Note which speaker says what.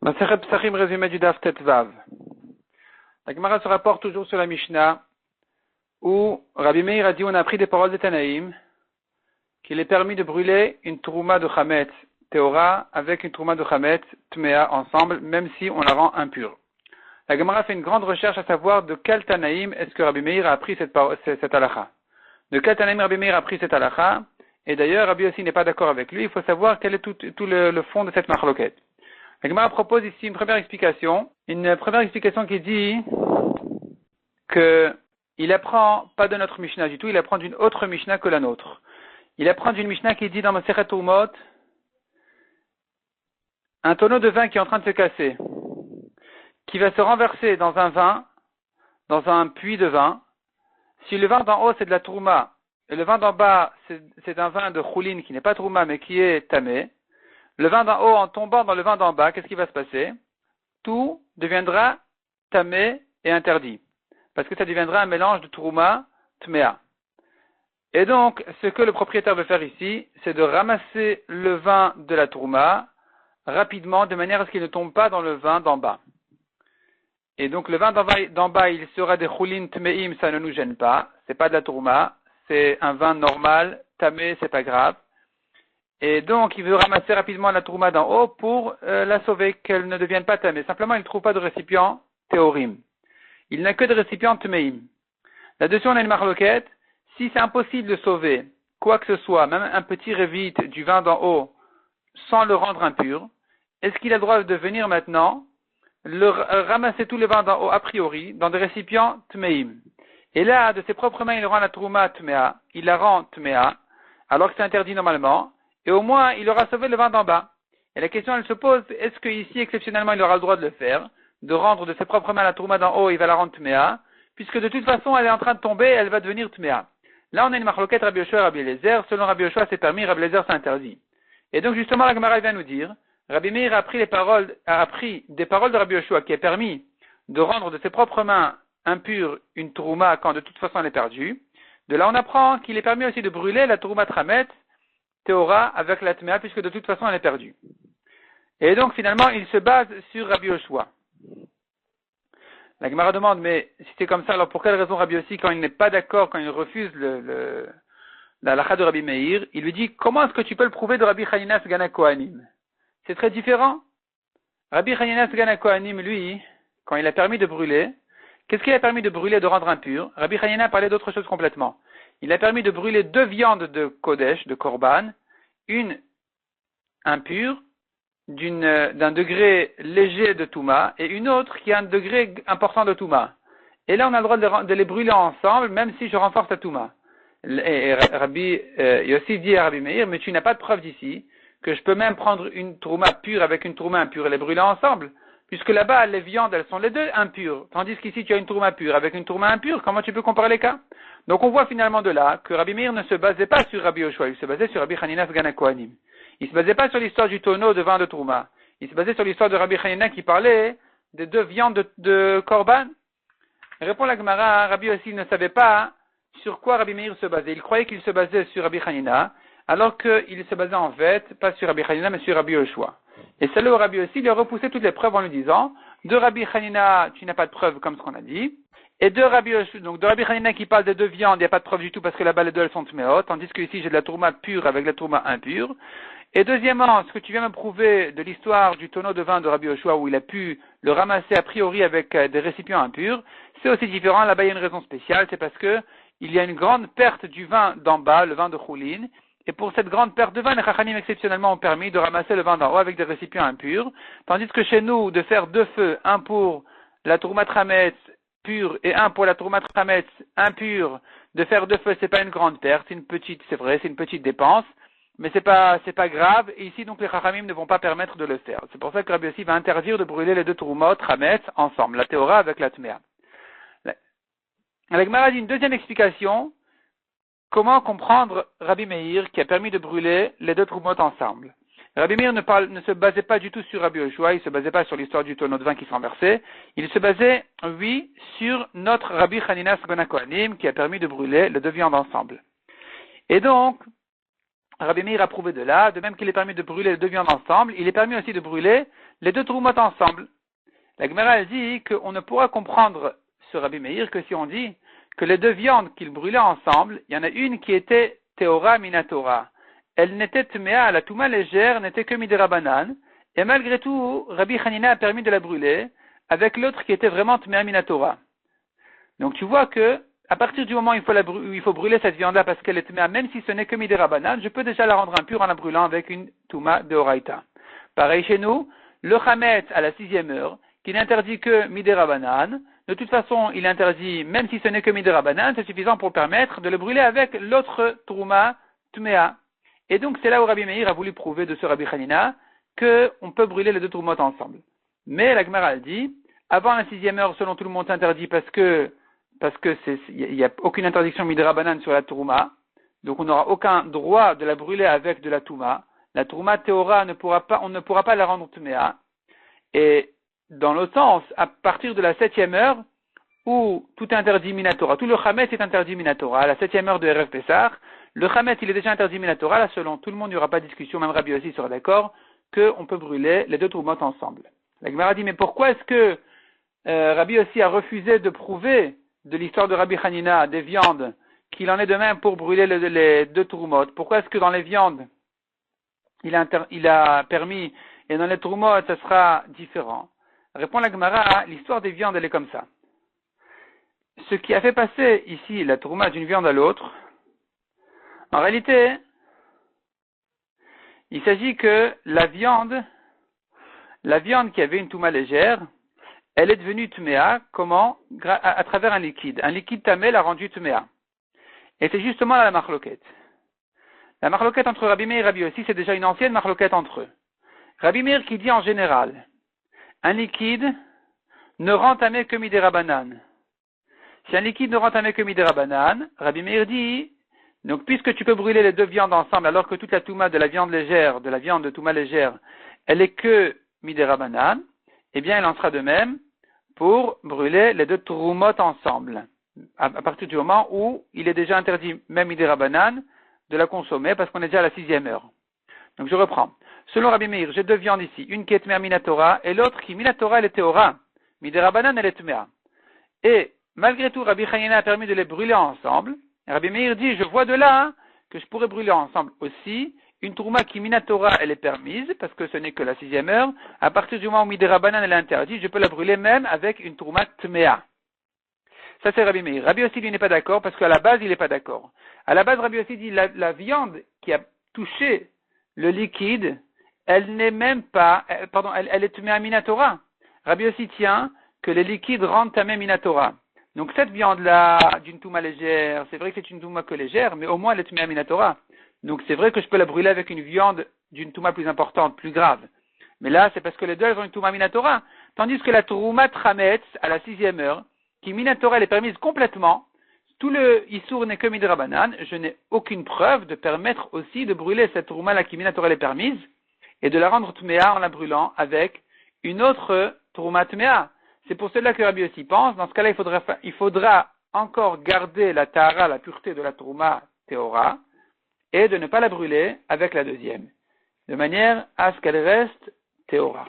Speaker 1: Dans Sechet Psachim résumé du Daf Tetvav, la Gemara se rapporte toujours sur la Mishnah où Rabbi Meir a dit on a appris des paroles de Tanaïm qu'il est permis de brûler une trouma de Chametz Théora avec une trouma de Chametz Tmea ensemble, même si on la rend impure. La Gemara fait une grande recherche à savoir de quel Tanaïm est-ce que Rabbi Meir a appris cette halakha. De quel Tanaïm Rabbi Meir a appris cette halakha, et d'ailleurs Rabbi aussi n'est pas d'accord avec lui, il faut savoir quel est tout le fond de cette marloquette. La Gemara propose ici une première explication qui dit que il apprend pas de notre Mishnah du tout, il apprend d'une autre Mishnah que la nôtre. Il apprend d'une Mishnah qui dit dans Masechet Turumot, un tonneau de vin qui est en train de se casser, qui va se renverser dans un vin, dans un puits de vin. Si le vin d'en haut c'est de la trouma, et le vin d'en bas c'est un vin de choulin qui n'est pas trouma mais qui est tamé, le vin d'en haut en tombant dans le vin d'en bas, qu'est-ce qui va se passer? Tout deviendra tamé et interdit. Parce que ça deviendra un mélange de trouma, tmea. Et donc, ce que le propriétaire veut faire ici, c'est de ramasser le vin de la trouma rapidement, de manière à ce qu'il ne tombe pas dans le vin d'en bas. Et donc, le vin d'en bas, il sera des choulin tmeim, ça ne nous gêne pas. C'est pas de la trouma, c'est un vin normal, tamé, c'est pas grave. Et donc, il veut ramasser rapidement la trouma d'en haut pour la sauver, qu'elle ne devienne pas tamée. Simplement, il ne trouve pas de récipient théorim. Il n'a que de récipient tmeim. Là-dessus, on a une marloquette. Si c'est impossible de sauver quoi que ce soit, même un petit révite du vin d'en haut, sans le rendre impur, est-ce qu'il a le droit de venir maintenant ramasser tout le vin d'en haut a priori dans des récipients tmeim? Et là, de ses propres mains, il rend la trouma tmea, il la rend tmea, alors que c'est interdit normalement. Et au moins, il aura sauvé le vin d'en bas. Et la question, elle se pose, est-ce qu'ici, exceptionnellement, il aura le droit de le faire, de rendre de ses propres mains la trouma d'en haut, il va la rendre tmea, puisque de toute façon, elle est en train de tomber, elle va devenir tmea. Là, on a une marloquette Rabbi Yoshua et Rabbi Eliezer. Selon Rabbi Yoshua, c'est permis, Rabbi Eliezer, c'est interdit. Et donc, justement, la Gemara vient nous dire, Rabbi Meir a appris des paroles de Rabbi Yoshua qui est permis de rendre de ses propres mains impure une trouma quand de toute façon elle est perdue. De là, on apprend qu'il est permis aussi de brûler la trouma tramet Théora avec la tmea, puisque de toute façon elle est perdue. Et donc finalement il se base sur Rabbi Yoshua. La Gemara demande, mais si c'est comme ça, alors pour quelle raison Rabbi Yossi, quand il n'est pas d'accord, quand il refuse la halakha de Rabbi Meir, il lui dit, comment est-ce que tu peux le prouver de Rabbi Chanina Sgana Kohanim? C'est très différent. Rabbi Chanina Sgana Kohanim, lui, quand il a permis de brûler, qu'est-ce qu'il a permis de brûler, de rendre impur? Rabbi Chanina parlait d'autre chose complètement. Il a permis de brûler 2 viandes de Kodesh, de Korban, une impure, d'un degré léger de Touma, et une autre qui a un degré important de Touma. Et là, on a le droit de les brûler ensemble, même si je renforce la Touma. Et Rabbi Yossi dit à Rabbi Meir, mais tu n'as pas de preuve d'ici que je peux même prendre une Touma pure avec une Touma impure et les brûler ensemble, puisque là-bas, les viandes, elles sont les deux impures, tandis qu'ici, tu as une Touma pure avec une Touma impure. Comment tu peux comparer les cas? Donc, on voit finalement de là que Rabbi Meir ne se basait pas sur Rabbi Yoshua, il se basait sur Rabbi Chanina Sgana Kohanim. Il ne se basait pas sur l'histoire du tonneau de vin de Trouma. Il se basait sur l'histoire de Rabbi Chanina qui parlait des 2 viandes de Korban. Répond la Gemara, Rabbi aussi ne savait pas sur quoi Rabbi Meir se basait. Il croyait qu'il se basait sur Rabbi Chanina, alors qu'il se basait en fait, pas sur Rabbi Chanina, mais sur Rabbi Yoshua. Et c'est là où Rabbi aussi lui a repoussé toutes les preuves en lui disant, de Rabbi Chanina, tu n'as pas de preuve comme ce qu'on a dit. Et de Rabbi Yoshua, donc de Rabbi Chanina qui parle des 2 viandes, il n'y a pas de preuve du tout parce que là-bas les 2 elles sont tméot, tandis que ici j'ai de la tourma pure avec de la tourma impure. Et deuxièmement, ce que tu viens me prouver de l'histoire du tonneau de vin de Rabbi Yoshua où il a pu le ramasser a priori avec des récipients impurs, c'est aussi différent. Là-bas, il y a une raison spéciale, c'est parce que il y a une grande perte du vin d'en bas, le vin de choulin, et pour cette grande perte de vin, les Chachanim exceptionnellement ont permis de ramasser le vin d'en haut avec des récipients impurs, tandis que chez nous, de faire 2 feux, un pour la Tourmat Trametz pure et un pour la Tourmat Trametz impure, de faire 2 feux, c'est pas une grande perte, c'est une petite dépense. Mais c'est pas grave, et ici donc les Chachamim ne vont pas permettre de le faire. C'est pour ça que Rabbi Yossi va interdire de brûler les 2 Troumot, Trametz, ensemble, la Théora avec la Tmea. La Gemara dit une deuxième explication, comment comprendre Rabbi Meir qui a permis de brûler les 2 Troumot ensemble. Rabbi Meir ne se basait pas du tout sur Rabbi Yoshua, il ne se basait pas sur l'histoire du tonneau de vin qui se renversait, il se basait, oui, sur notre Rabbi Chanina Sgana Kohanim qui a permis de brûler les 2 viandes ensemble. Et donc, Rabbi Meir a prouvé de là, de même qu'il est permis de brûler les deux viandes ensemble, il est permis aussi de brûler les deux troumotes ensemble. La Gemara dit qu'on ne pourra comprendre ce Rabbi Meir que si on dit que les deux viandes qu'il brûlait ensemble, il y en a une qui était Teora Minatora. Elle n'était Tmea, la Touma légère n'était que Midirabanan, et malgré tout, Rabbi Hanina a permis de la brûler avec l'autre qui était vraiment Tmea Minatora. Donc tu vois que à partir du moment où il faut brûler cette viande-là parce qu'elle est Tmea, même si ce n'est que Midirabanan, je peux déjà la rendre impure en la brûlant avec une Touma de Oraita. Pareil chez nous, le Chametz à la 6e heure, qui n'interdit que Midirabanan, de toute façon, il interdit, même si ce n'est que Midirabanan, c'est suffisant pour permettre de le brûler avec l'autre Trouma Tmea. Et donc, c'est là où Rabbi Meir a voulu prouver de ce Rabbi Hanina qu'on peut brûler les deux Troumotes ensemble. Mais la Gemara dit, avant la 6e heure, selon tout le monde, c'est interdit parce que il n'y a aucune interdiction Midirabanan sur la Trouma. Donc, on n'aura aucun droit de la brûler avec de la Touma. La Trouma Théora on ne pourra pas la rendre Tmea. Et dans l'autre sens, à partir de la 7e heure, où tout est interdit Minatora, tout le Chametz est interdit Minatora, à la 7e heure de Erev Pessah, le Chametz il est déjà interdit Minatora, là selon tout le monde il n'y aura pas de discussion, même Rabbi aussi sera d'accord, qu'on peut brûler les deux troumotes ensemble. La Gemara dit, mais pourquoi est-ce que Rabbi aussi a refusé de prouver de l'histoire de Rabbi Hanina des viandes, qu'il en est de même pour brûler les deux troumotes? Pourquoi est-ce que dans les viandes, il a permis, et dans les troumotes, ça sera différent? Répond la Gemara, l'histoire des viandes, elle est comme ça. Ce qui a fait passer ici la trouma d'une viande à l'autre, en réalité, il s'agit que la viande qui avait une touma légère, elle est devenue tméa, comment? À travers un liquide. Un liquide tamé l'a rendue tméa. Et c'est justement la marloquette. La marloquette entre Rabbi Meir et Rabbi Yossi, c'est déjà une ancienne marloquette entre eux. Rabbi Meir qui dit en général, un liquide ne rend tamé que midirabanan. Si un liquide ne rend tamé que midirabanan, Rabbi Meir dit, donc puisque tu peux brûler les deux viandes ensemble, alors que toute la touma de la viande légère, de la viande de touma légère, elle est que midirabanan, eh bien il en sera de même pour brûler les deux troumotes ensemble. À partir du moment où il est déjà interdit, même midirabanan, de la consommer parce qu'on est déjà à la 6e heure. Donc je reprends. Selon Rabbi Meir, j'ai deux viandes ici, une qui est tmea minatora et l'autre qui minatora elle est théora. Midirabanan elle est tmea. Et malgré tout, Rabbi Hanina a permis de les brûler ensemble. Et Rabbi Meir dit, je vois de là que je pourrais brûler ensemble aussi une tourma qui minatora elle est permise parce que ce n'est que la 6e heure. À partir du moment où midirabanan elle est interdite, je peux la brûler même avec une tourma tmea. Ça c'est Rabbi Meir. Rabbi aussi lui n'est pas d'accord parce qu'à la base il n'est pas d'accord. À la base Rabbi aussi dit la viande qui a touché le liquide, elle n'est même pas, elle est tmea minatora. Rabbi aussi tient que les liquides rendent tamé minatora. Donc cette viande-là, d'une touma légère, c'est vrai que c'est une touma que légère, mais au moins elle est tmea minatora. Donc c'est vrai que je peux la brûler avec une viande d'une touma plus importante, plus grave. Mais là, c'est parce que les deux, elles ont une touma minatora. Tandis que la touma trametz, à la 6e heure, qui minatora, elle est permise complètement, tout le issour n'est que midrabanan, je n'ai aucune preuve de permettre aussi de brûler cette touma-là qui minatora, elle est permise, et de la rendre tmea en la brûlant avec une autre touma tmea. C'est pour cela que Rabbi aussi pense, dans ce cas-là, il faudra encore garder la tahara, la pureté de la touma théora, et de ne pas la brûler avec la deuxième, de manière à ce qu'elle reste théora.